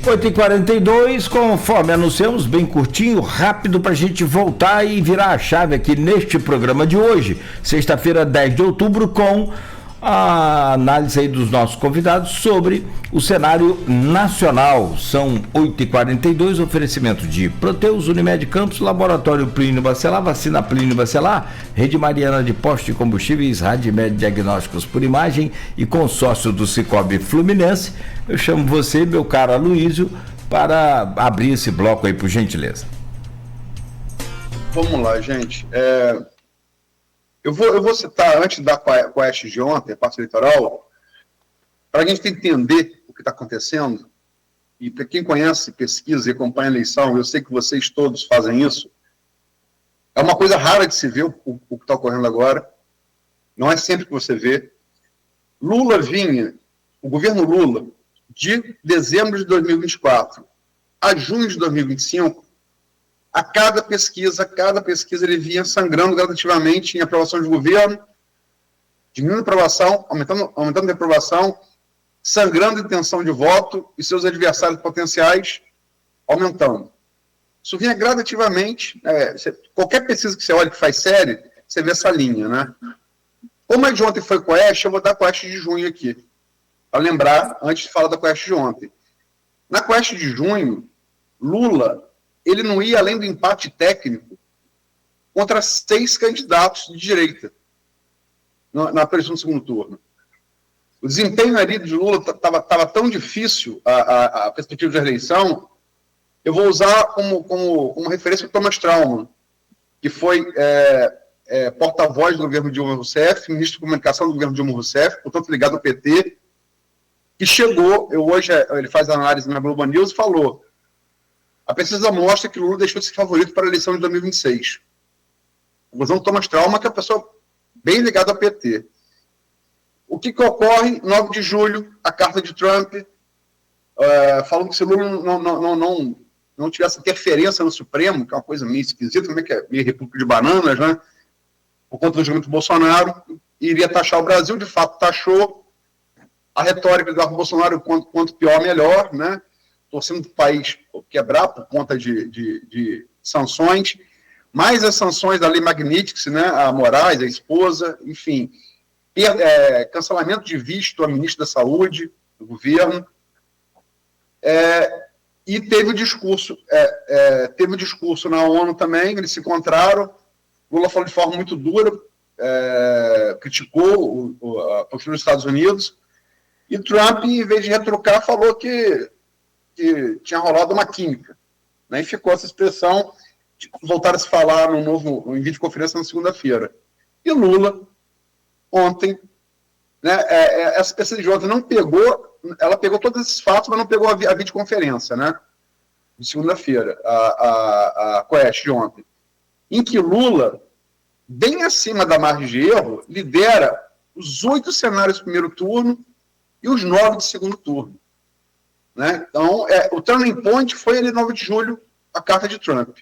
8h42, conforme anunciamos, bem curtinho, rápido para a gente voltar e virar a chave aqui neste programa de hoje, sexta-feira, 10 de outubro, com a análise aí dos nossos convidados sobre o cenário nacional. São 8h42, oferecimento de Proteus, Unimed Campos, Laboratório Plínio Bacelar, Vacina Plínio Bacelar, Rede Mariana de Postos de Combustíveis, Radmed Diagnósticos por Imagem e consórcio do Cicobi Fluminense. Eu chamo você, meu caro Aloísio, para abrir esse bloco aí, por gentileza. Vamos lá, gente. Eu vou citar, antes da Quest de ontem, a parte eleitoral, para a gente entender o que está acontecendo, e para quem conhece, pesquisa e acompanha a eleição, eu sei que vocês todos fazem isso, é uma coisa rara de se ver o que está ocorrendo agora, não é sempre que você vê. O governo Lula, de dezembro de 2024 a junho de 2025, a cada pesquisa ele vinha sangrando gradativamente em aprovação de governo, diminuindo a aprovação, aumentando a aprovação, sangrando a intenção de voto e seus adversários potenciais aumentando. Isso vinha gradativamente, qualquer pesquisa que você olhe que faz série, você vê essa linha, né? Como a de ontem foi Quest, eu vou dar a Quest de junho aqui, para lembrar, antes de falar da Quest de ontem. Na Quest de junho, Lula, ele não ia além do empate técnico contra 6 candidatos de direita na eleição do segundo turno. O desempenho ali de Lula estava tão difícil, a perspectiva de eleição, eu vou usar como referência o Thomas Traumann, que foi porta-voz do governo Dilma Rousseff, ministro de comunicação do governo Dilma Rousseff, portanto ligado ao PT, que chegou, hoje ele faz análise na Globo News e falou: a pesquisa mostra que o Lula deixou de ser favorito para a eleição de 2026. O governo Thomas Traumann, que é uma pessoa bem ligada ao PT. O que ocorre? 9 de julho, a carta de Trump, falando que se o Lula não tivesse interferência no Supremo, que é uma coisa meio esquisita, como é que é? Meio república de bananas, né? Por conta do julgamento do Bolsonaro, iria taxar o Brasil, de fato taxou. A retórica do Bolsonaro, quanto pior, melhor, né? Torcendo para o país quebrar por conta de sanções, mais as sanções da Lei Magnitsky, né? A Moraes, a esposa, enfim, cancelamento de visto a ministra da Saúde, do governo, e teve o discurso na ONU também, eles se encontraram, Lula falou de forma muito dura, criticou a postura dos Estados Unidos, e Trump, em vez de retrucar, falou que tinha rolado uma química, né? E ficou essa expressão, voltaram a se falar em videoconferência na segunda-feira. E Lula, ontem, né, essa pesquisa de ontem ela pegou todos esses fatos, mas não pegou a videoconferência, né, de segunda-feira, a Quest de ontem, em que Lula, bem acima da margem de erro, lidera os 8 cenários do primeiro turno e os 9 de segundo turno. Né? Então, o turning point foi ali 9 de julho, a carta de Trump.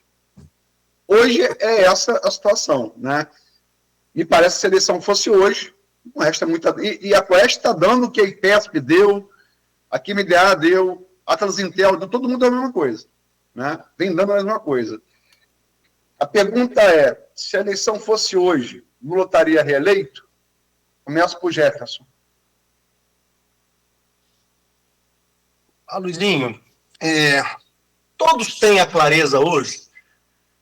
Hoje é essa a situação. Né? Me parece que se a eleição fosse hoje, o resto é muita... E a Quest está dando o que a IPESP deu, a QMDA deu, a Transintel deu, todo mundo deu a mesma coisa. Né? Vem dando a mesma coisa. A pergunta é, se a eleição fosse hoje, Lula estaria reeleito? Começo por Jefferson. Luizinho, todos têm a clareza hoje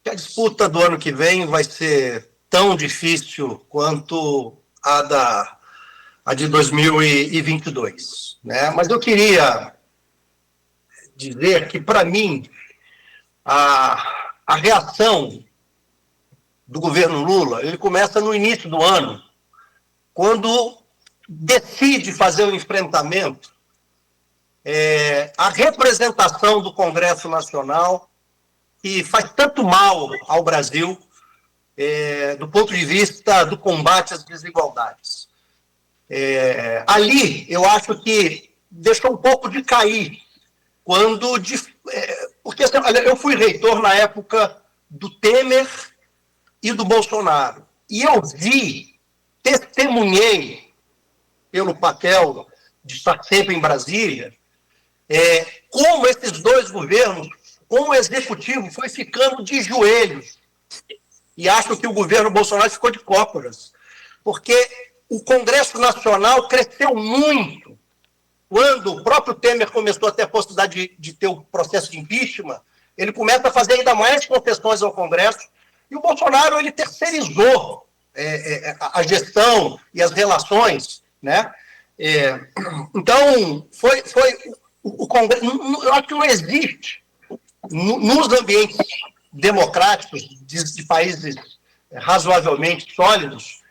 que a disputa do ano que vem vai ser tão difícil quanto a de 2022. Né? Mas eu queria dizer que, para mim, a reação do governo Lula, ele começa no início do ano, quando decide fazer o enfrentamento a representação do Congresso Nacional, que faz tanto mal ao Brasil, do ponto de vista do combate às desigualdades. Ali, eu acho que deixou um pouco de cair, porque eu fui reitor na época do Temer e do Bolsonaro, e eu testemunhei, pelo papel de estar sempre em Brasília, como esses dois governos, como o executivo foi ficando de joelhos. E acho que o governo Bolsonaro ficou de cócoras, porque o Congresso Nacional cresceu muito. Quando o próprio Temer começou a ter a possibilidade de ter o processo de impeachment, ele começa a fazer ainda mais concessões ao Congresso, e o Bolsonaro ele terceirizou a gestão e as relações, né? Então, foi o Congresso. Eu acho que não existe, nos ambientes democráticos de países razoavelmente sólidos,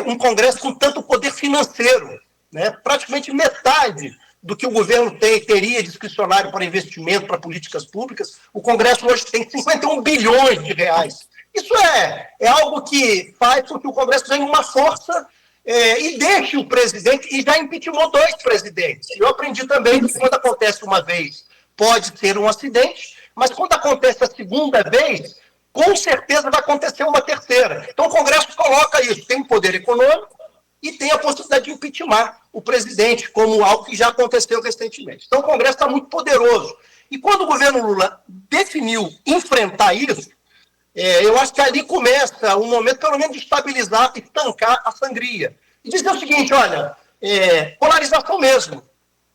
um Congresso com tanto poder financeiro, né? Praticamente metade do que o governo teria discricionário para investimento, para políticas públicas, o Congresso hoje tem 51 bilhões de reais. Isso é algo que faz com que o Congresso ganhe uma força e deixe o presidente, e já impeachmentou 2 presidentes. Eu aprendi também que quando acontece uma vez, pode ser um acidente, mas quando acontece a segunda vez, com certeza vai acontecer uma terceira. Então o Congresso coloca isso, tem um poder econômico e tem a possibilidade de impeachment o presidente, como algo que já aconteceu recentemente. Então o Congresso está muito poderoso. E quando o governo Lula definiu enfrentar isso, eu acho que ali começa um momento, pelo menos, de estabilizar e tancar a sangria. E dizer o seguinte, olha, polarização mesmo,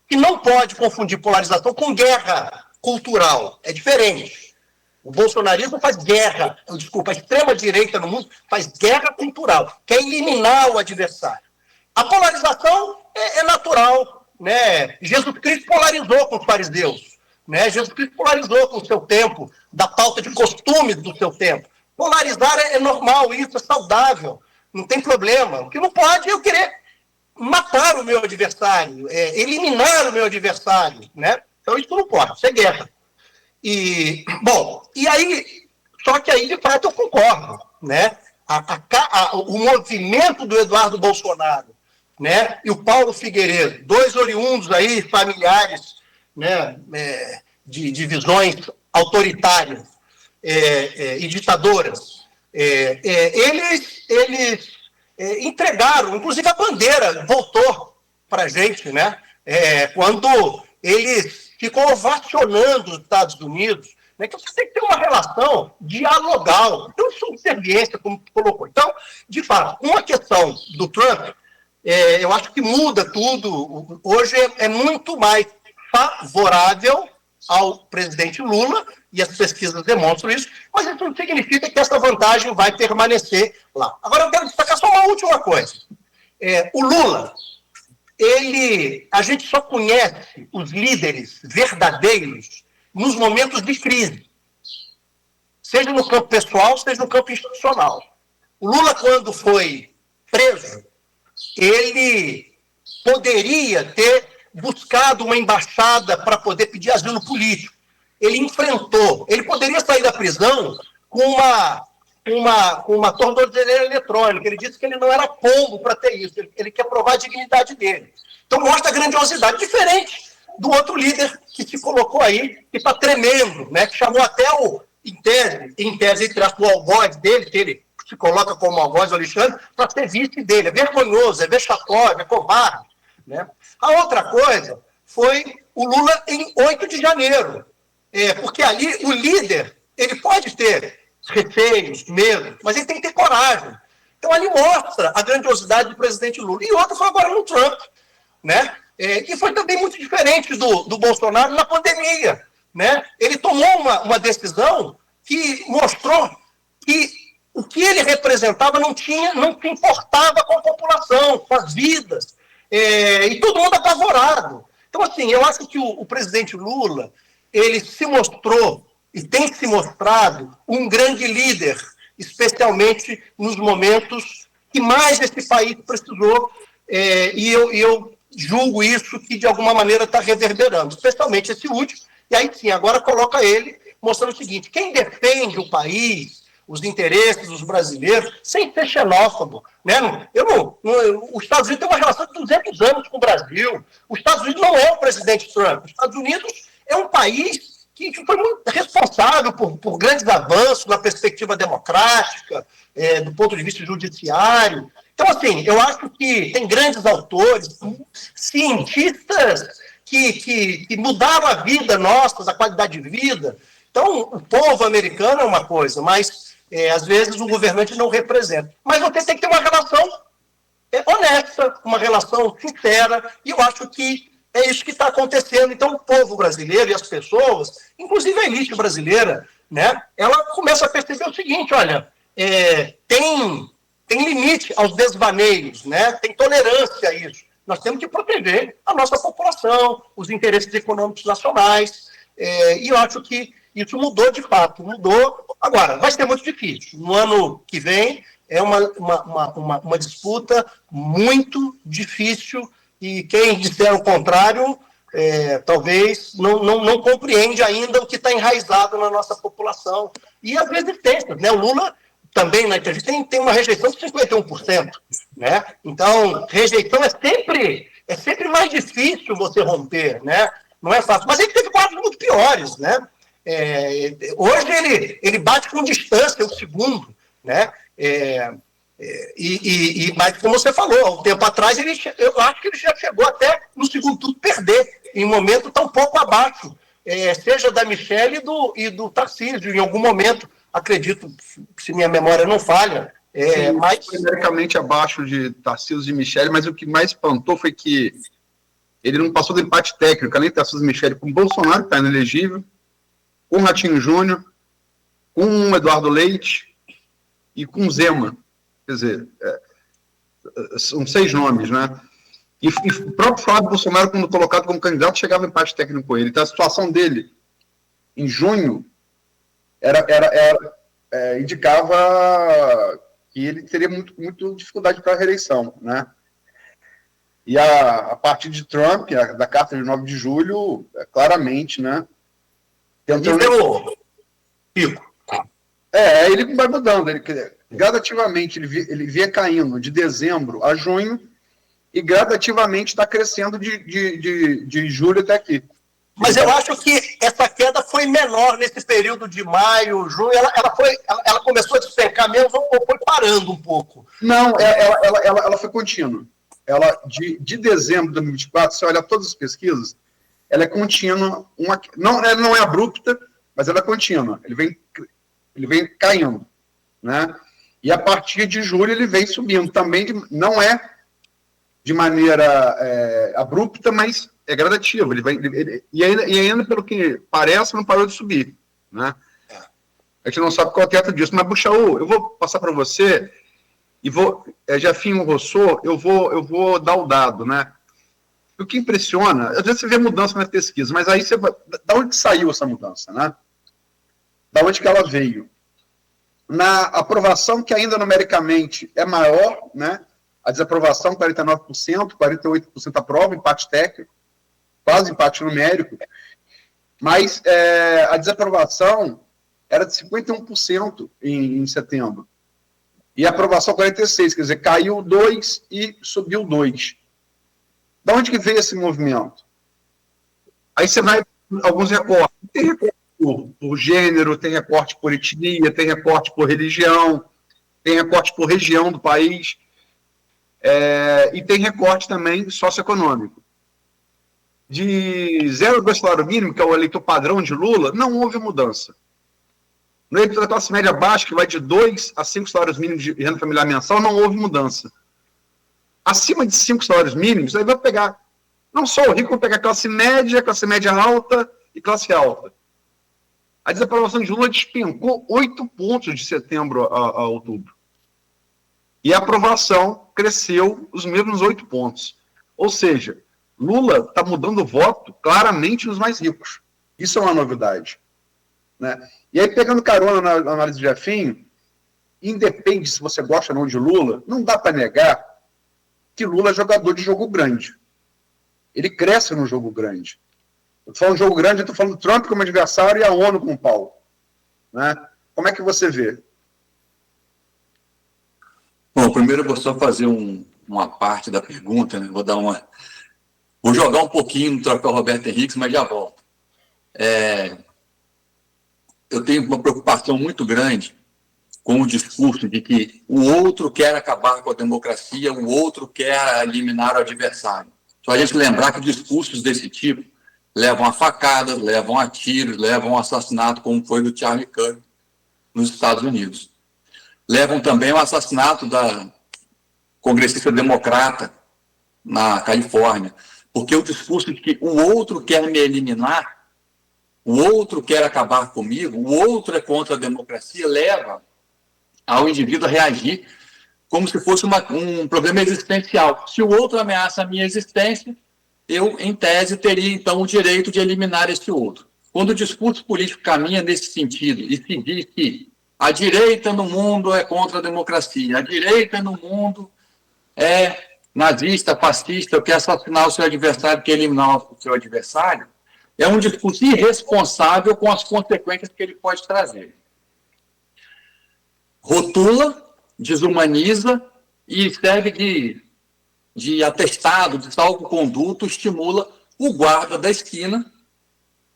que não pode confundir polarização com guerra cultural. É diferente. O bolsonarismo faz guerra, a extrema-direita no mundo faz guerra cultural, quer eliminar o adversário. A polarização é natural, né? Jesus Cristo polarizou com os fariseus. Né? Jesus Cristo polarizou com o seu tempo, da pauta de costumes do seu tempo. Polarizar é normal, isso é saudável, não tem problema. O que não pode é eu querer matar o meu adversário, eliminar o meu adversário. Né? Então isso não pode, isso é guerra. E aí, só que aí de fato eu concordo. Né? O movimento do Eduardo Bolsonaro, né? E o Paulo Figueiredo, 2 oriundos aí, familiares, né, de visões autoritárias e ditadoras, eles entregaram, inclusive a bandeira voltou para a gente, né, quando eles ficam ovacionando os Estados Unidos, né, que você tem que ter uma relação dialogal, não subserviência, como colocou. Então, de fato, com a questão do Trump, eu acho que muda tudo. Hoje é muito mais favorável ao presidente Lula, e as pesquisas demonstram isso, mas isso não significa que essa vantagem vai permanecer lá. Agora eu quero destacar só uma última coisa. O Lula, a gente só conhece os líderes verdadeiros nos momentos de crise, seja no campo pessoal, seja no campo institucional. O Lula, quando foi preso, ele poderia ter buscado uma embaixada para poder pedir asilo político. Ele enfrentou. Ele poderia sair da prisão com uma tornozeleira eletrônica. Ele disse que ele não era pombo para ter isso. Ele quer provar a dignidade dele. Então mostra a grandiosidade. Diferente do outro líder que se colocou aí, que está tremendo, né? Que chamou até em tese, entre o algoz dele, que ele se coloca como algoz, o Alexandre, para ser vice dele. É vergonhoso, é vexatório, é covarde. Né? A outra coisa foi o Lula em 8 de janeiro, porque ali o líder ele pode ter receios, medo, mas ele tem que ter coragem. Então ali mostra a grandiosidade do presidente Lula. E outra foi agora no Trump, né? Que foi também muito diferente do Bolsonaro na pandemia. Né? Ele tomou uma decisão que mostrou que o que ele representava não se importava com a população, com as vidas. E todo mundo apavorado. Então, assim, eu acho que o presidente Lula, ele se mostrou e tem se mostrado um grande líder, especialmente nos momentos que mais esse país precisou, e eu julgo isso que, de alguma maneira, está reverberando, especialmente esse último, e aí sim, agora coloca ele mostrando o seguinte, quem defende o país, os interesses dos brasileiros, sem ser xenófobo. Né? Os Estados Unidos têm uma relação de 200 anos com o Brasil. Os Estados Unidos não é o presidente Trump. Os Estados Unidos é um país que foi muito responsável por grandes avanços na perspectiva democrática, do ponto de vista judiciário. Então, assim, eu acho que tem grandes autores, cientistas que mudaram a vida nossa, a qualidade de vida. Então, o povo americano é uma coisa, mas às vezes o governante não representa. Mas você tem que ter uma relação honesta, uma relação sincera, e eu acho que é isso que está acontecendo. Então, o povo brasileiro e as pessoas, inclusive a elite brasileira, né, ela começa a perceber o seguinte, olha, tem limite aos desvaneios, né, tem tolerância a isso. Nós temos que proteger a nossa população, os interesses econômicos nacionais, e eu acho que isso mudou de fato, mudou. Agora, vai ser muito difícil. No ano que vem, é uma disputa muito difícil, e quem disser o contrário, talvez não compreende ainda o que está enraizado na nossa população. E as resistências, né? O Lula também na entrevista tem uma rejeição de 51%. Né? Então, rejeição é sempre mais difícil você romper, né? Não é fácil. Mas ele teve quadros muito piores, né? Hoje ele bate com distância o segundo, né? Mas como você falou, há um tempo atrás, eu acho que ele já chegou até no segundo turno perder, em um momento tão pouco abaixo, seja da Michelle e do Tarcísio, em algum momento, acredito, se minha memória não falha. Sim, mas numericamente abaixo de Tarcísio e Michelle, mas o que mais espantou foi que ele não passou do empate técnico, além de Tarcísio e Michelle, com Bolsonaro, que está inelegível, com Ratinho Júnior, com Eduardo Leite e com Zema. Quer dizer, são 6 nomes, né? E o próprio Flávio Bolsonaro, quando colocado como candidato, chegava em empate técnico com ele. Então, a situação dele, em junho, indicava que ele teria muito dificuldade para a reeleição, né? E a partir de Trump, da carta de 9 de julho, claramente, né? Pico. Ele vai mudando, gradativamente ele via caindo de dezembro a junho e gradativamente está crescendo de julho até aqui. Mas eu acho que essa queda foi menor nesse período de maio, junho. Ela começou a despencar mesmo ou foi parando um pouco? Não, ela foi contínua. Ela, de dezembro de 2024, se você olhar todas as pesquisas, ela é contínua. Ela não é abrupta, mas ela é contínua. Ele vem caindo, né? E a partir de julho ele vem subindo. Também não é de maneira abrupta, mas é gradativo. E ainda, pelo que parece, não parou de subir, né? A gente não sabe qual é o teto disso. Mas, Buchaú, eu vou passar para você e Jefinho Rousseau, eu vou dar o dado, né? O que impressiona, às vezes você vê mudança na pesquisa, mas aí da onde saiu essa mudança, né? Da onde que ela veio? Na aprovação, que ainda numericamente é maior, né? A desaprovação, 49%, 48% aprova, empate técnico, quase empate numérico, mas a desaprovação era de 51% em setembro. E a aprovação 46%, quer dizer, caiu 2% e subiu 2%. Da onde que veio esse movimento? Aí você vai alguns recortes. Tem recorte por gênero, tem recorte por etnia, tem recorte por religião, tem recorte por região do país, e tem recorte também socioeconômico. De 0,2 salário mínimo, que é o eleitor padrão de Lula, não houve mudança. No eleitor da classe média baixa, que vai de 2 a 5 salários mínimos de renda familiar mensal, não houve mudança. Acima de 5 salários mínimos, aí vai pegar, não só o rico, vai pegar classe média alta e classe alta. A desaprovação de Lula despencou 8 pontos de setembro a outubro. E a aprovação cresceu os mesmos 8 pontos. Ou seja, Lula está mudando o voto claramente nos mais ricos. Isso é uma novidade, né? E aí, pegando carona na análise de Jefinho, independe se você gosta ou não de Lula, não dá para negar que Lula é jogador de jogo grande. Ele cresce no jogo grande. Eu estou falando de jogo grande, eu estou falando Trump como adversário e a ONU como pau, né? Como é que você vê? Bom, primeiro eu vou só fazer uma parte da pergunta, né? Vou jogar um pouquinho no troféu Roberto Henrique, mas já volto. Eu tenho uma preocupação muito grande com o discurso de que o outro quer acabar com a democracia, o outro quer eliminar o adversário. Só a gente lembrar que discursos desse tipo levam a facadas, levam a tiros, levam ao assassinato, como foi do Charlie Kirk nos Estados Unidos. Levam também ao assassinato da congressista democrata na Califórnia, porque o discurso de que o outro quer me eliminar, o outro quer acabar comigo, o outro é contra a democracia, leva ao indivíduo a reagir como se fosse um problema existencial. Se o outro ameaça a minha existência, eu, em tese, teria, então, o direito de eliminar esse outro. Quando o discurso político caminha nesse sentido e se diz que a direita no mundo é contra a democracia, a direita no mundo é nazista, fascista, quer assassinar o seu adversário, quer eliminar o seu adversário, é um discurso irresponsável com as consequências que ele pode trazer. Rotula, desumaniza e serve de atestado, de salvo-conduto, estimula o guarda da esquina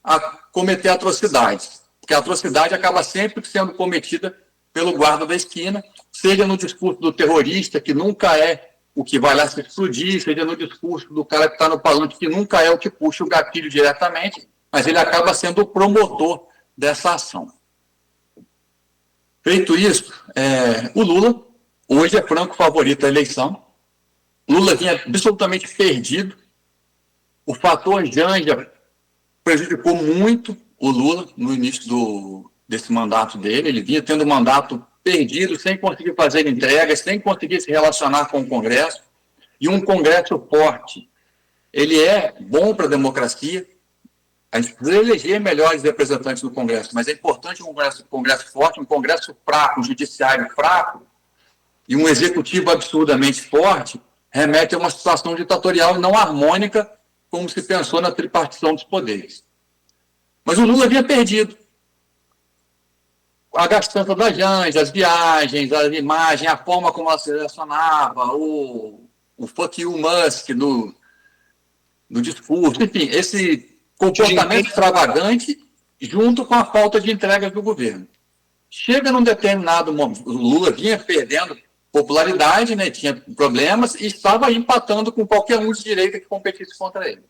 a cometer atrocidades. Porque a atrocidade acaba sempre sendo cometida pelo guarda da esquina, seja no discurso do terrorista, que nunca é o que vai lá se explodir, seja no discurso do cara que está no palanque, que nunca é o que puxa o gatilho diretamente, mas ele acaba sendo o promotor dessa ação. Feito isso, o Lula hoje é franco favorito à eleição. Lula vinha absolutamente perdido. O fator Janja prejudicou muito o Lula no início desse mandato dele. Ele vinha tendo um mandato perdido, sem conseguir fazer entregas, sem conseguir se relacionar com o Congresso. E um Congresso forte, ele é bom para a democracia. A gente precisa eleger melhores representantes no Congresso, mas é importante um Congresso forte, um Congresso fraco, um judiciário fraco e um executivo absurdamente forte remete a uma situação ditatorial não harmônica, como se pensou na tripartição dos poderes. Mas o Lula havia perdido. A gastança da Janja, as viagens, a imagem, a forma como ela se relacionava, o fuck you Musk no discurso, enfim, esse comportamento extravagante junto com a falta de entregas do governo. Chega num determinado momento, o Lula vinha perdendo popularidade, né, tinha problemas e estava empatando com qualquer um de direita que competisse contra ele.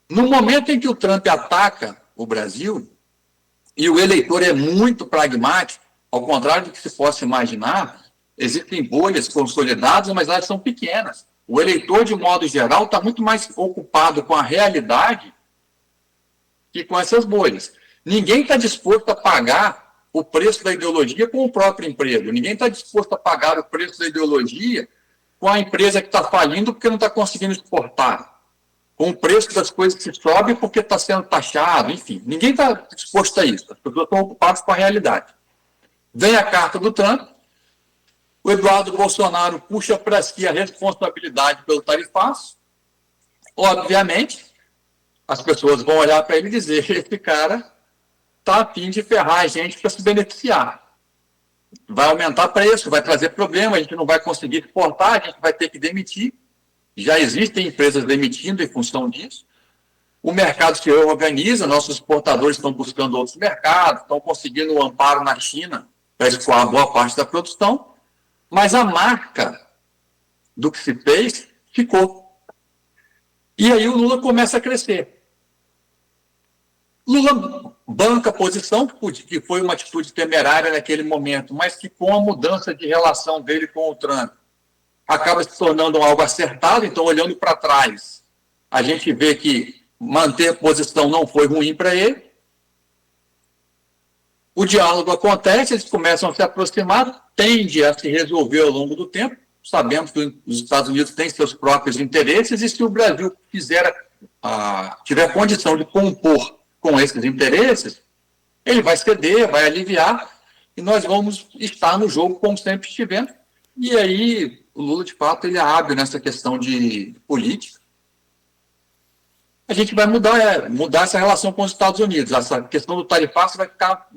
No momento em que o Trump ataca o Brasil, e o eleitor é muito pragmático, ao contrário do que se possa imaginar, existem bolhas consolidadas, mas elas são pequenas. O eleitor, de modo geral, está muito mais ocupado com a realidade que com essas bolhas. Ninguém está disposto a pagar o preço da ideologia com o próprio emprego. Ninguém está disposto a pagar o preço da ideologia com a empresa que está falindo porque não está conseguindo exportar. Com o preço das coisas que sobem porque está sendo taxado, enfim. Ninguém está disposto a isso. As pessoas estão ocupadas com a realidade. Vem a carta do Trump, o Eduardo Bolsonaro puxa para si a responsabilidade pelo tarifaço. Obviamente, as pessoas vão olhar para ele e dizer: esse cara está a fim de ferrar a gente para se beneficiar. Vai aumentar preço, vai trazer problema, a gente não vai conseguir exportar, a gente vai ter que demitir. Já existem empresas demitindo em função disso. O mercado se organiza, nossos exportadores estão buscando outros mercados, estão conseguindo um amparo na China para escoar boa parte da produção, mas a marca do que se fez ficou. E aí o Lula começa a crescer. Lula banca a posição, que foi uma atitude temerária naquele momento, mas que com a mudança de relação dele com o Trump, acaba se tornando algo acertado. Então, olhando para trás, a gente vê que manter a posição não foi ruim para ele. O diálogo acontece, eles começam a se aproximar, tende a se resolver ao longo do tempo. Sabemos que os Estados Unidos têm seus próprios interesses e se o Brasil tiver condição de compor com esses interesses, ele vai ceder, vai aliviar e nós vamos estar no jogo como sempre estivemos. E aí o Lula, de fato, ele abre nessa questão de política. A gente vai mudar essa relação com os Estados Unidos. Essa questão do tarifaço vai ficar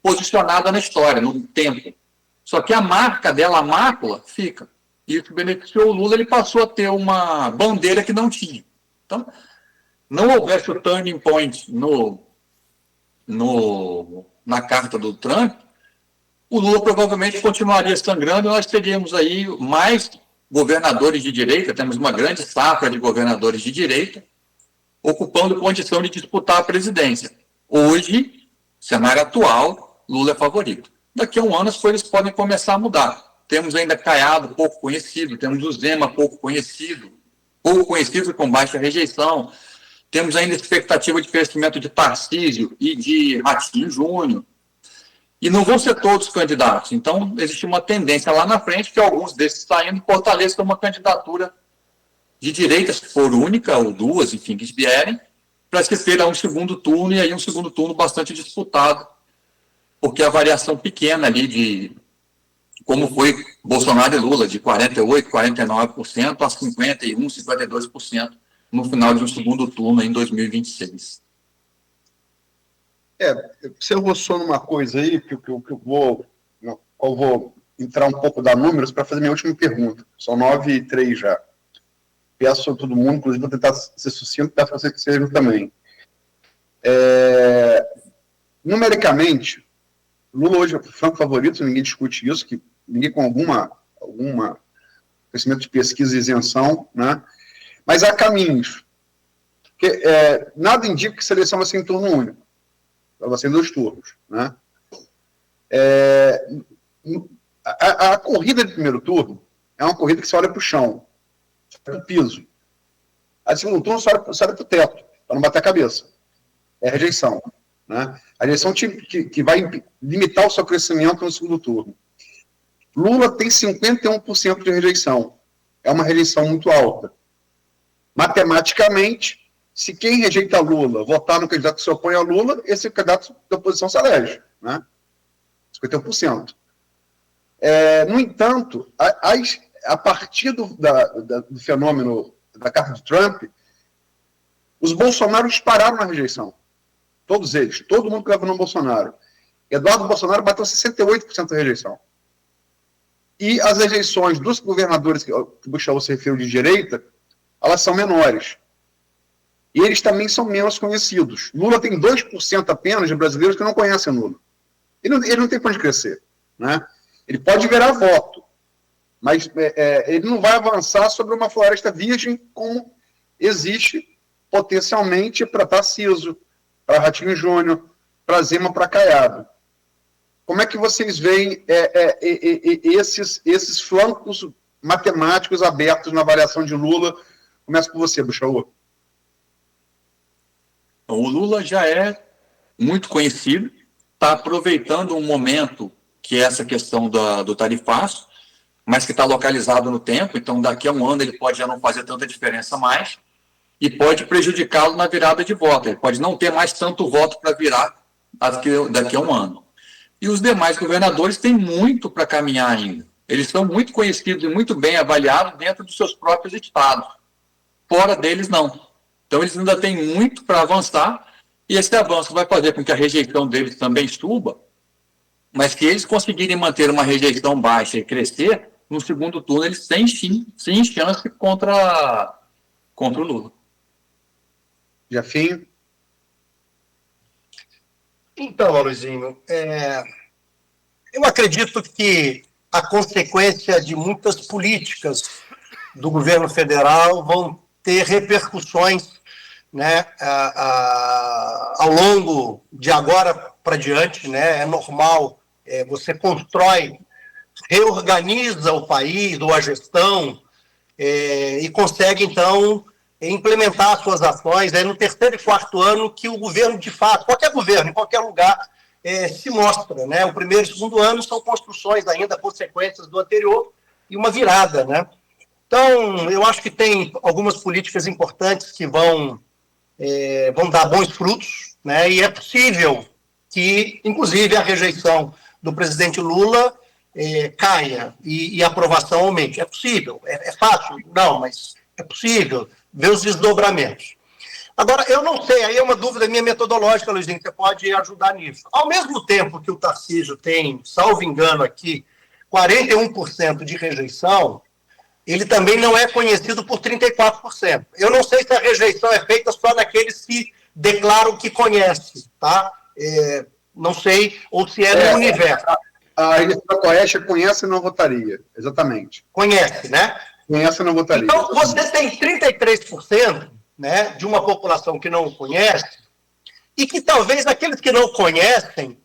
posicionada na história, no tempo. Só que a marca dela, a mácula, fica. E isso beneficiou o Lula, ele passou a ter uma bandeira que não tinha. Então, não houvesse o turning point na carta do Trump, o Lula provavelmente continuaria sangrando e nós teríamos aí mais governadores de direita, temos uma grande safra de governadores de direita, ocupando condição de disputar a presidência. Hoje, cenário atual, Lula é favorito. Daqui a um ano as coisas podem começar a mudar. Temos ainda Caiado, pouco conhecido, temos o Zema, pouco conhecido com baixa rejeição, temos ainda expectativa de crescimento de Tarcísio e de Ratinho Júnior, e não vão ser todos candidatos. Então, existe uma tendência lá na frente que alguns desses saindo fortaleçam uma candidatura de direita, se for única ou duas, enfim, que vierem, para se ter um segundo turno, e aí um segundo turno bastante disputado, porque a variação pequena ali de como foi Bolsonaro e Lula, de 48%, 49% a 51%, 52% no final de um segundo turno em 2026. Você roçou numa coisa aí que eu vou entrar um pouco da números para fazer minha última pergunta. São 9h03 já. Peço a todo mundo, inclusive vou tentar ser sucinto, peço a você que seja também. Numericamente, Lula hoje é o franco favorito, ninguém discute isso, que ninguém com alguma crescimento de pesquisa e isenção, né? Mas há caminhos. Porque, nada indica que a seleção vai ser em turno único. Ela vai ser em 2 turnos, né? A corrida de primeiro turno é uma corrida que você olha para o chão, para o piso. A de segundo turno você olha para o teto, para não bater a cabeça. É a rejeição, né? A rejeição que vai limitar o seu crescimento no segundo turno. Lula tem 51% de rejeição. É uma rejeição muito alta. Matematicamente, se quem rejeita Lula votar no candidato que se opõe a Lula, esse candidato da oposição se elege, né? 51%. No entanto, a partir do fenômeno da carta de Trump, os bolsonaros pararam na rejeição. Todos eles, todo mundo que leva no Bolsonaro. Eduardo Bolsonaro bateu 68% da rejeição. E as rejeições dos governadores que o Gustavo se referiu de direita, elas são menores. E eles também são menos conhecidos. Lula tem 2% apenas de brasileiros que não conhecem Lula. Ele não tem para onde crescer, né? Ele pode virar voto, mas ele não vai avançar sobre uma floresta virgem como existe potencialmente para Tarcísio, para Ratinho Júnior, para Zema, para Caiado. Como é que vocês veem esses flancos matemáticos abertos na avaliação de Lula? Começo com você, Buchaú. O Lula já é muito conhecido, está aproveitando um momento que é essa questão do tarifaço, mas que está localizado no tempo, então daqui a um ano ele pode já não fazer tanta diferença mais e pode prejudicá-lo na virada de voto. Ele pode não ter mais tanto voto para virar daqui a um ano. E os demais governadores têm muito para caminhar ainda. Eles são muito conhecidos e muito bem avaliados dentro dos seus próprios estados. Fora deles, não. Então, eles ainda têm muito para avançar, e esse avanço vai fazer com que a rejeição deles também suba, mas que eles conseguirem manter uma rejeição baixa e crescer, no segundo turno eles têm sim chance contra o Lula. Jefinho? Então, Aloysinho, eu acredito que a consequência de muitas políticas do governo federal vão ter repercussões, né, ao longo de agora para diante, né? É normal, você constrói, reorganiza o país, ou a gestão, e consegue, então, implementar as suas ações. É no terceiro e quarto ano que o governo, de fato, qualquer governo, em qualquer lugar, se mostra, né? O primeiro e segundo ano são construções ainda, consequências do anterior, e uma virada, né? Então, eu acho que tem algumas políticas importantes que vão dar bons frutos, né? E é possível que, inclusive, a rejeição do presidente Lula caia e a aprovação aumente. É possível. É fácil? Não, mas é possível ver os desdobramentos. Agora, eu não sei, aí é uma dúvida minha metodológica, Luizinho, você pode ajudar nisso. Ao mesmo tempo que o Tarcísio tem, salvo engano aqui, 41% de rejeição, ele também não é conhecido por 34%. Eu não sei se a rejeição é feita só daqueles que declaram que conhecem, tá? Não sei, ou se é no universo. A eleitora correta conhece e não votaria, exatamente. Conhece, né? Essa eu não votaria. Então, você tem 33%, né, de uma população que não o conhece, e que talvez aqueles que não o conhecem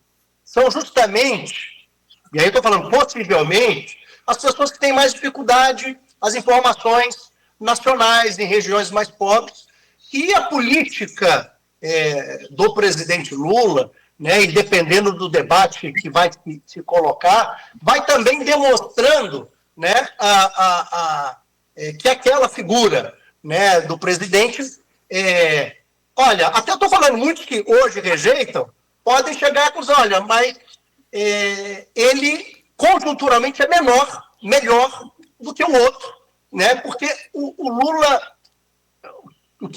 são justamente, e aí eu estou falando possivelmente, as pessoas que têm mais dificuldade, as informações nacionais em regiões mais pobres, e a política do presidente Lula, né, e dependendo do debate que vai se colocar, vai também demonstrando, né, que aquela figura, né, do presidente, olha, até estou falando, muitos que hoje rejeitam, podem chegar com os, olha, mas ele conjunturalmente é melhor do que o outro, né, porque o Lula, o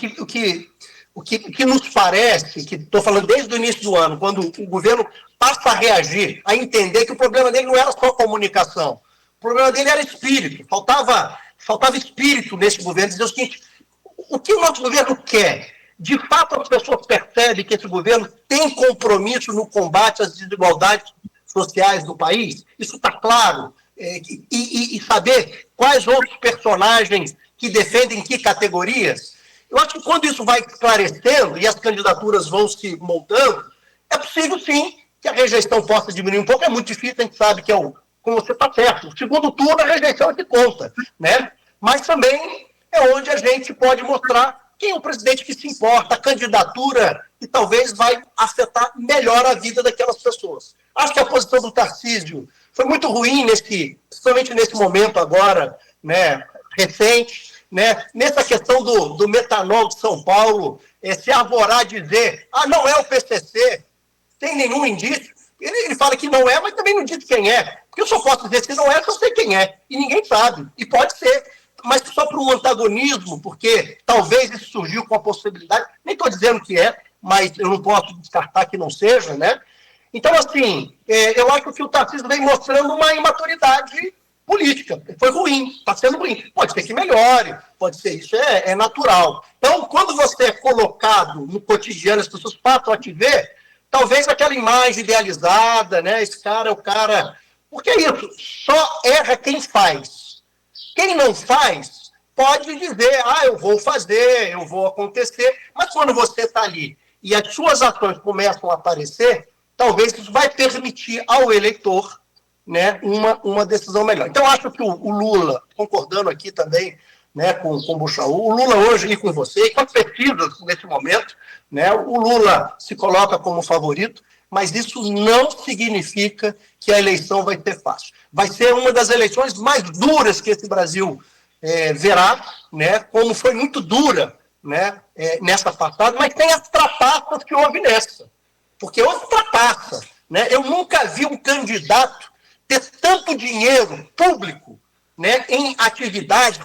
que nos parece, que estou falando desde o início do ano, quando o governo passa a reagir, a entender que o problema dele não era só comunicação, o problema dele era espírito, faltava espírito nesse governo, dizer o seguinte, o que o nosso governo quer? De fato, as pessoas percebem que esse governo tem compromisso no combate às desigualdades sociais do país? Isso está claro? E saber quais outros personagens que defendem que categorias? Eu acho que quando isso vai esclarecendo e as candidaturas vão se montando, é possível, sim, que a rejeição possa diminuir um pouco. É muito difícil, a gente sabe que como você está certo, o segundo turno, a rejeição é que conta, né? Mas também é onde a gente pode mostrar quem é o presidente que se importa, a candidatura que talvez vai afetar melhor a vida daquelas pessoas. Acho que a posição do Tarcísio foi muito ruim, principalmente nesse momento agora, né, recente, né, nessa questão do metanol de São Paulo, se arvorar dizer, não é o PCC, sem nenhum indício. Ele fala que não é, mas também não diz quem é. Porque eu só posso dizer que não é, se eu sei quem é. E ninguém sabe. E pode ser. Mas só para um antagonismo, porque talvez isso surgiu com a possibilidade, nem estou dizendo que é, mas eu não posso descartar que não seja, né? Então, assim, eu acho que o Tarcísio vem mostrando uma imaturidade política. Foi ruim, está sendo ruim. Pode ser que melhore, pode ser, isso é natural. Então, quando você é colocado no cotidiano, as pessoas passam a te ver, talvez aquela imagem idealizada, né? Esse cara é o cara... Porque é isso, só erra quem faz. Quem não faz, pode dizer, eu vou fazer, eu vou acontecer, mas quando você está ali e as suas ações começam a aparecer, talvez isso vai permitir ao eleitor, né, uma decisão melhor. Então, acho que o Lula, concordando aqui também, né, com o Buchaú, o Lula hoje, e com você, e com as pesquisas nesse momento, né, o Lula se coloca como favorito, mas isso não significa que a eleição vai ser fácil. Vai ser uma das eleições mais duras que esse Brasil verá, né, como foi muito dura, né, nessa passada, mas tem as trapaças que houve nessa. Porque houve trapaça. Né? Eu nunca vi um candidato ter tanto dinheiro público, né, em atividades,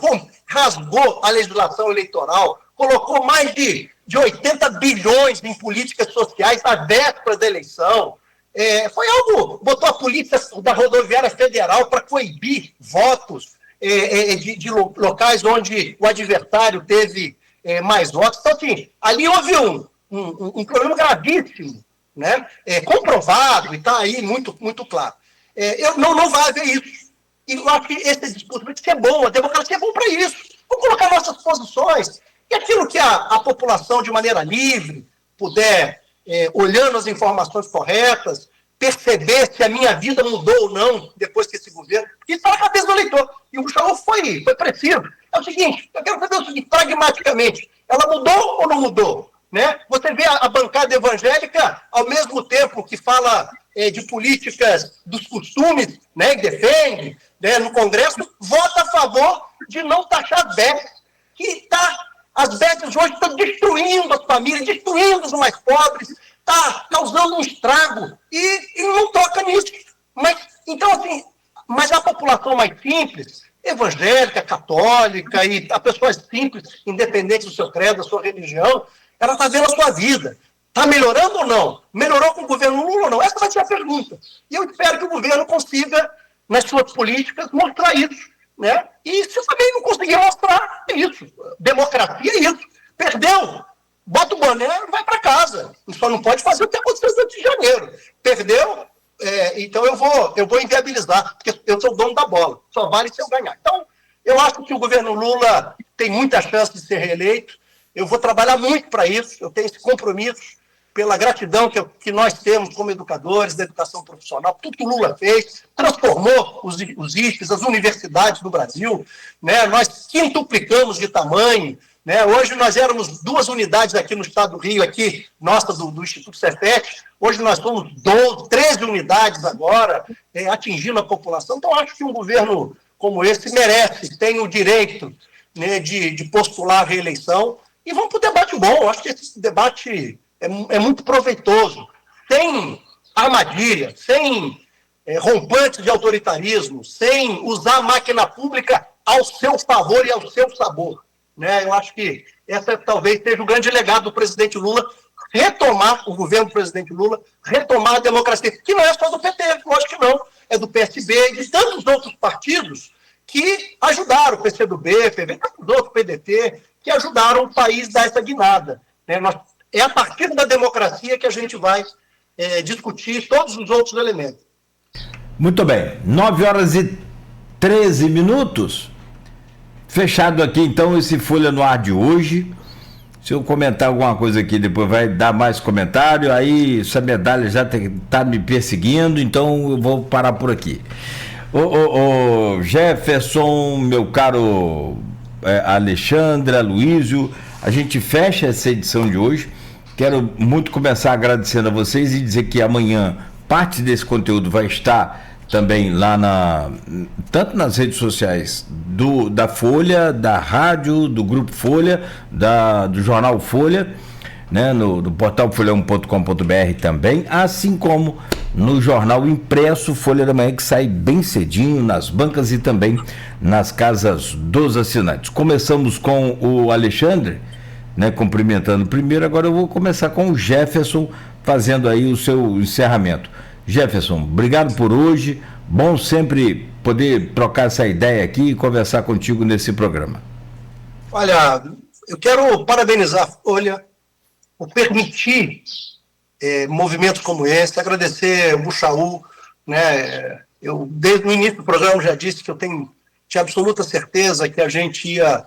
rasgou a legislação eleitoral, colocou mais de 80 bilhões em políticas sociais à véspera da eleição. Foi algo, botou a polícia da rodoviária federal para coibir votos de locais onde o adversário teve mais votos. Então, assim, ali houve um problema gravíssimo, né? Comprovado, e está aí muito, muito claro. Não vai haver isso. E eu acho que esse discurso vai ser bom, a democracia é bom para isso. Vamos colocar nossas posições. E aquilo que a população, de maneira livre, puder, olhando as informações corretas, perceber se a minha vida mudou ou não depois que esse governo... Porque isso está na cabeça do eleitor. E o Buchaú foi preciso. É o seguinte, eu quero saber o seguinte, pragmaticamente, ela mudou ou não mudou? Né? Você vê a bancada evangélica, ao mesmo tempo que fala de políticas dos costumes, né, e defende, né, no Congresso, vota a favor de não taxar bets, que as bets hoje estão destruindo as famílias, destruindo os mais pobres, está causando um estrago, e não toca nisso. Então, assim, mas a população mais simples, evangélica, católica, e a pessoa simples, independente do seu credo, da sua religião, ela está vendo a sua vida. Está melhorando ou não? Melhorou com o governo Lula ou não? Essa vai ser a pergunta. E eu espero que o governo consiga, nas suas políticas, mostrar isso. Né? E se também não conseguir mostrar, é isso. Democracia é isso. Perdeu, bota o boné e vai para casa. Só não pode fazer o que aconteceu no 8 de janeiro. Perdeu, então eu vou inviabilizar, porque eu sou o dono da bola. Só vale se eu ganhar. Então, Eu acho que o governo Lula tem muita chance de ser reeleito. Eu vou trabalhar muito para isso, eu tenho esse compromisso pela gratidão que nós temos como educadores da educação profissional, tudo que o Lula fez, transformou os IFES, as universidades do Brasil, né? Nós quintuplicamos de tamanho, né? Hoje nós éramos 2 unidades aqui no estado do Rio, aqui, nossa, do Instituto Cefet, hoje nós somos 13 unidades agora, atingindo a população. Então, acho que um governo como esse merece, tem o direito, né, de postular a reeleição, e vamos para o debate bom. Acho que esse debate é muito proveitoso, sem armadilha, sem rompantes de autoritarismo, sem usar a máquina pública ao seu favor e ao seu sabor, né? Eu acho que essa talvez seja o grande legado do presidente Lula, retomar o governo do presidente Lula, retomar a democracia, que não é só do PT, lógico que não, é do PSB e de tantos outros partidos que ajudaram, o PCdoB, tantos outros, PDT, que ajudaram o país a dar essa guinada, né? É a partir da democracia que a gente vai discutir todos os outros elementos. Muito bem, 9h13. Fechado aqui, então, esse Folha no Ar de hoje. Se eu comentar alguma coisa aqui, depois vai dar mais comentário, aí essa medalha já está me perseguindo, então eu vou parar por aqui. Ô Jefferson, meu caro Alexandre, Aloysio, a gente fecha essa edição de hoje. Quero muito começar agradecendo a vocês e dizer que amanhã parte desse conteúdo vai estar também lá tanto nas redes sociais da Folha, da rádio, do Grupo Folha, do Jornal Folha, né, no portal folha1.com.br também, assim como no jornal impresso Folha da Manhã, que sai bem cedinho nas bancas e também nas casas dos assinantes. Começamos com o Alexandre, né, cumprimentando primeiro, agora eu vou começar com o Jefferson, fazendo aí o seu encerramento. Jefferson, obrigado por hoje, bom sempre poder trocar essa ideia aqui e conversar contigo nesse programa. Olha, eu quero parabenizar a Folha por permitir movimentos como esse, agradecer o Buchaú, né? Eu, desde o início do programa, já disse que eu tinha absoluta certeza que a gente ia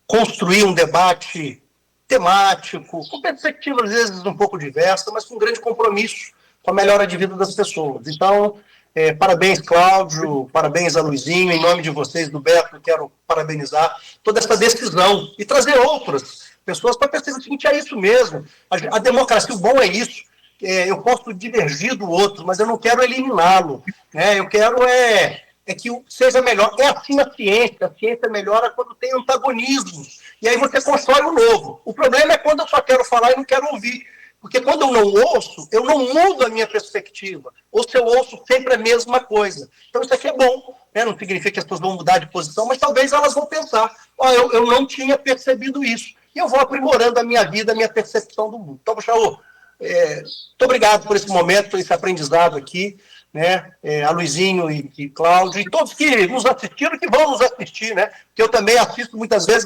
construir um debate temático, com perspectivas, às vezes, um pouco diversas, mas com um grande compromisso com a melhora de vida das pessoas. Então, parabéns, Cláudio, parabéns a Luizinho, em nome de vocês, do Beto, quero parabenizar toda essa decisão e trazer outras pessoas para perceber o seguinte, é isso mesmo, a democracia, o bom é isso, eu posso divergir do outro, mas eu não quero eliminá-lo, né? Eu quero que seja melhor. É assim a ciência melhora quando tem antagonismos, e aí você constrói o novo. O problema é quando eu só quero falar e não quero ouvir, porque quando eu não ouço, eu não mudo a minha perspectiva, ou se eu ouço sempre a mesma coisa. Então isso aqui é bom, né? Não significa que as pessoas vão mudar de posição, mas talvez elas vão pensar, eu não tinha percebido isso, e eu vou aprimorando a minha vida, a minha percepção do mundo. Então, Buchaú, muito obrigado por esse momento, por esse aprendizado aqui, né? A Luizinho e Cláudio, e todos que nos assistiram e que vão nos assistir, né? Que eu também assisto muitas vezes,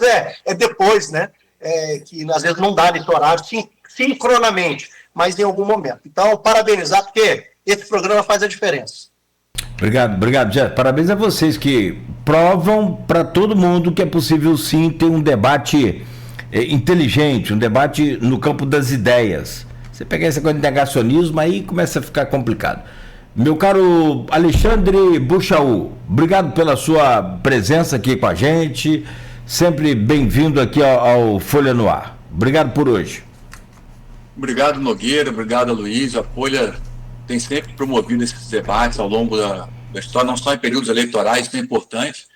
depois, né? Que às vezes não dá nesse horário, sincronamente, mas em algum momento. Então, parabenizar, porque esse programa faz a diferença. Obrigado, Jeff. Parabéns a vocês que provam para todo mundo que é possível sim ter um debate inteligente, um debate no campo das ideias. Você pegar essa coisa de negacionismo, aí começa a ficar complicado. Meu caro Alexandre Buchaú, obrigado pela sua presença aqui com a gente, sempre bem-vindo aqui ao Folha no Ar. Obrigado por hoje. Obrigado, Nogueira, obrigado, Aloysio. A Folha tem sempre promovido esses debates ao longo da história, não só em períodos eleitorais, que é importante.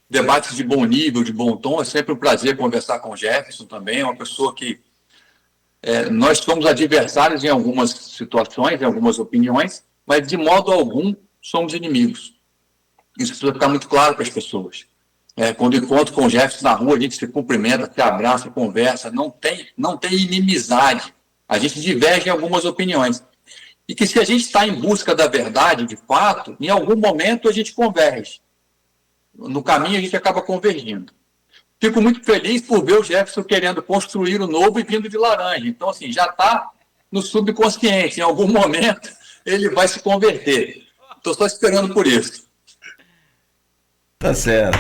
Debates de bom nível, de bom tom, é sempre um prazer conversar com o Jefferson também, é uma pessoa que nós somos adversários em algumas situações, em algumas opiniões, mas de modo algum somos inimigos. Isso precisa ficar muito claro para as pessoas. Quando encontro com o Jefferson na rua, a gente se cumprimenta, se abraça, conversa, não tem inimizade. A gente diverge em algumas opiniões. E que se a gente está em busca da verdade, de fato, em algum momento a gente converge. No caminho a gente acaba convergindo. Fico muito feliz por ver o Jefferson querendo construir o novo e vindo de laranja. Então, assim, já está no subconsciente. Em algum momento ele vai se converter. Estou só esperando por isso. Tá certo.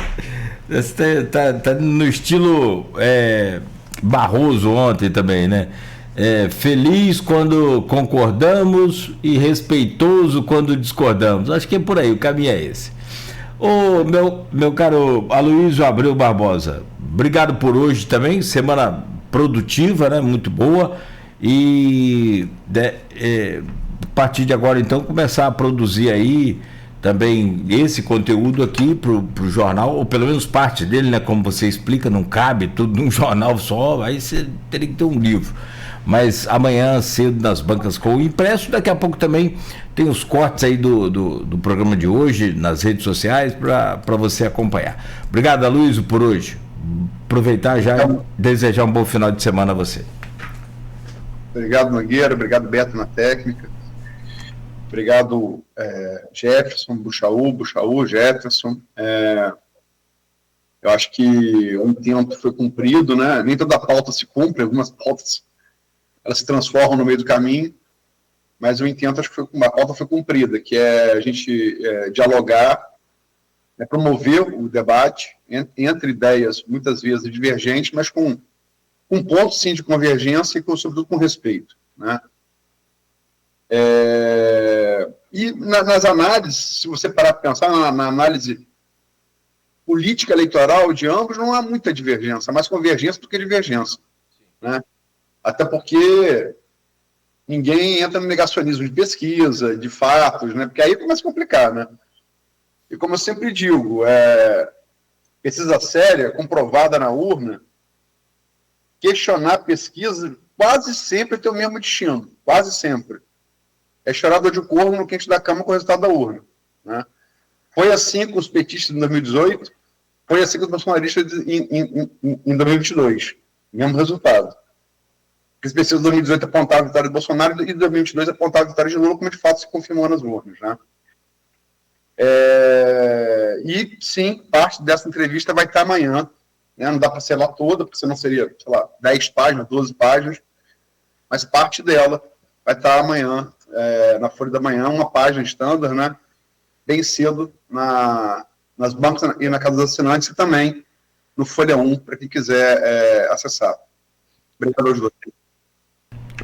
Você tá no estilo Barroso ontem também, né? Feliz quando concordamos e respeitoso quando discordamos. Acho que é por aí, o caminho é esse. Ô, meu caro Aloysio Abreu Barbosa, obrigado por hoje também, semana produtiva, né? Muito boa. E a partir de agora, então, começar a produzir aí também esse conteúdo aqui pro jornal, ou pelo menos parte dele, né? Como você explica, não cabe tudo num jornal só, aí você teria que ter um livro. Mas amanhã cedo nas bancas com o impresso, daqui a pouco também tem os cortes aí do programa de hoje nas redes sociais para você acompanhar. Obrigado, Aloysio, por hoje. Aproveitar já e desejar um bom final de semana a você. Obrigado, Nogueira. Obrigado, Beto, na técnica. Obrigado, Jefferson, Buchaú, Jefferson. Eu acho que o intento foi cumprido, né? Nem toda pauta se cumpre, algumas pautas elas se transformam no meio do caminho, mas o intento, acho que a pauta foi cumprida, que é a gente dialogar, promover o debate entre ideias, muitas vezes divergentes, mas com pontos, sim, de convergência e, sobretudo, com respeito, né? E nas análises, se você parar para pensar na análise política eleitoral de ambos, não há muita divergência, mais convergência do que divergência, né? Até porque ninguém entra no negacionismo de pesquisa, de fatos, né? Porque aí começa a complicar, né? E como eu sempre digo, pesquisa séria, comprovada na urna, questionar pesquisa quase sempre tem o mesmo destino, quase sempre. É chorador de corno no quente da cama com o resultado da urna, né? Foi assim com os petistas em 2018, foi assim com os bolsonaristas em 2022. Mesmo resultado. As pesquisas de 2018 apontavam a vitória de Bolsonaro e de 2022 apontavam a vitória de Lula, como de fato se confirmou nas urnas, né? E, sim, parte dessa entrevista vai estar amanhã, né? Não dá para ser lá toda, porque senão seria, sei lá, 10 páginas, 12 páginas, mas parte dela vai estar amanhã, na Folha da Manhã, uma página standard, né? Bem cedo, nas bancas e na Casa dos Assinantes, e também no Folha 1, para quem quiser acessar. Obrigado aos dois.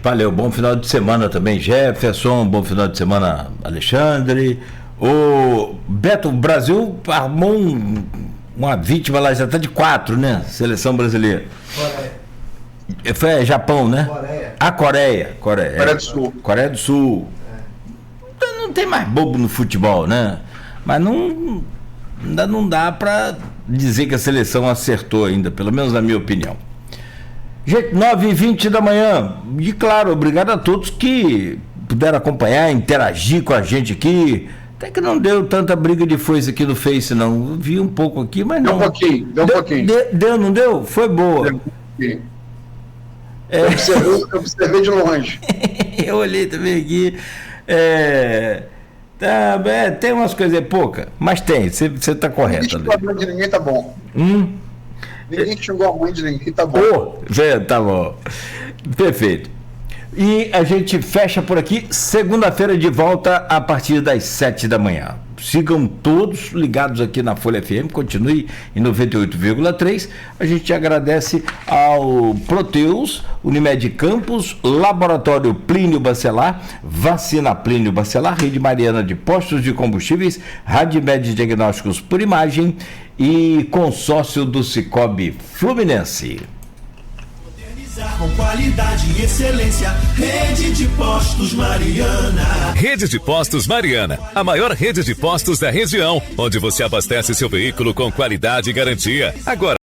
Valeu, bom final de semana também, Jefferson, bom final de semana, Alexandre. O Beto, o Brasil armou uma vítima lá, já está de 4, né? Seleção brasileira. Coreia. Foi Japão, né? Coreia. Coreia do Sul. Coreia do Sul. Então, não tem mais bobo no futebol, né? Mas ainda não dá para dizer que a seleção acertou ainda, pelo menos na minha opinião. Gente, 9h20 da manhã. E claro, obrigado a todos que puderam acompanhar, interagir com a gente aqui. Até que não deu tanta briga de foice aqui no Face, não. Eu vi um pouco aqui, mas não. Deu um pouquinho. Deu, não deu? Foi boa. Deu um pouquinho. Eu observei de longe. Eu olhei também aqui. Tem umas coisas poucas, mas tem, você está correto. Ninguém xingou a mãe de ninguém, tá bom. Ninguém xingou a mãe de ninguém, tá bom. Tá bom. Perfeito. E a gente fecha por aqui, segunda-feira de volta a partir das 7 da manhã. Sigam todos ligados aqui na Folha FM, continue em 98,3. A gente agradece ao Proteus, Unimed Campos, Laboratório Plínio Bacelar, Vacina Plínio Bacelar, Rede Mariana de Postos de Combustíveis, Radmed Diagnósticos por Imagem e Consórcio do Cicobi Fluminense. Com qualidade e excelência, Rede de Postos Mariana. Rede de Postos Mariana, a maior rede de postos da região, onde você abastece seu veículo com qualidade e garantia. Agora